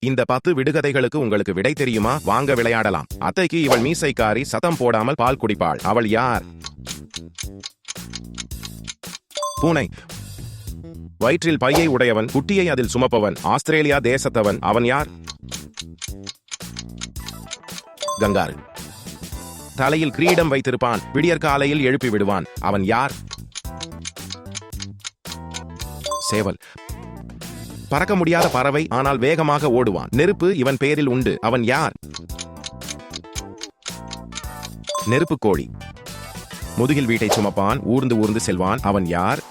இந்த 10 விடுகதைகளுக்கு உங்களுக்கு விடை தெரியுமா? வாங்க விளையாடலாம். அத்தைக்கு இவள் மீசைக்காரி, சத்தம் போடாமல் பால் குடிப்பாள். அவள் யார்? பூனை. வயிற்றில் பையை உடையவன், குட்டியை அதில் சுமப்பவன், ஆஸ்திரேலியா தேசத்தவன். அவன் யார்? கங்காரு. தலையில் கிரீடம் வைத்திருப்பான், விடியற்காலையில் எழுப்பி விடுவான். அவன் யார்? சேவல். பறக்க முடியாத பறவை, ஆனால் வேகமாக ஓடுவான். நெருப்பு இவன் பெயரில் உண்டு. அவன் யார்? நெருப்பு கோழி. முதுகில் வீட்டை சுமப்பான், ஊர்ந்து ஊர்ந்து செல்வான். அவன் யார்?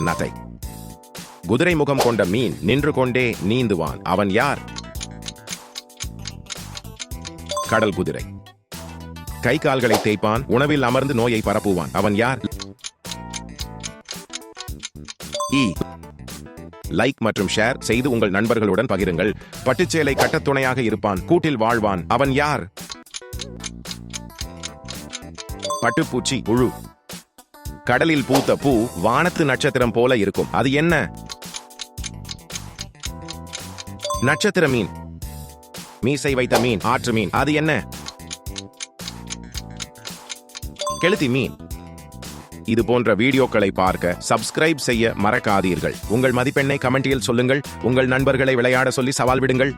நத்தை. குதிரை முகம் கொண்ட மீன், நின்று கொண்டே நீந்துவான். அவன் யார்? கடல் குதிரை. கை கால்களை தேய்ப்பான், உணவில் அமர்ந்து நோயை பரப்புவான். அவன் யார்? லைக் மற்றும் ஷேர் செய்து உங்கள் நண்பர்களுடன் பகிருங்கள். பட்டுச்சேலை கட்டத் துணையாக இருப்பான், கூட்டில் வாழ்வான். அவன் யார்? பட்டுப்பூச்சி புழு. கடலில் பூத்த பூ வானத்து நட்சத்திரம் போல இருக்கும். அது என்ன? நட்சத்திர மீன். மீசை வைத்த மீன், ஆற்று மீன். அது என்ன? கெளுத்தி மீன். இது போன்ற வீடியோக்களை பார்க்க சப்ஸ்கிரைப் செய்ய மறக்காதீர்கள். உங்கள் மதிப்பெண்ணை கமெண்டில் சொல்லுங்கள். உங்கள் நண்பர்களை விளையாட சொல்லி சவால் விடுங்கள்.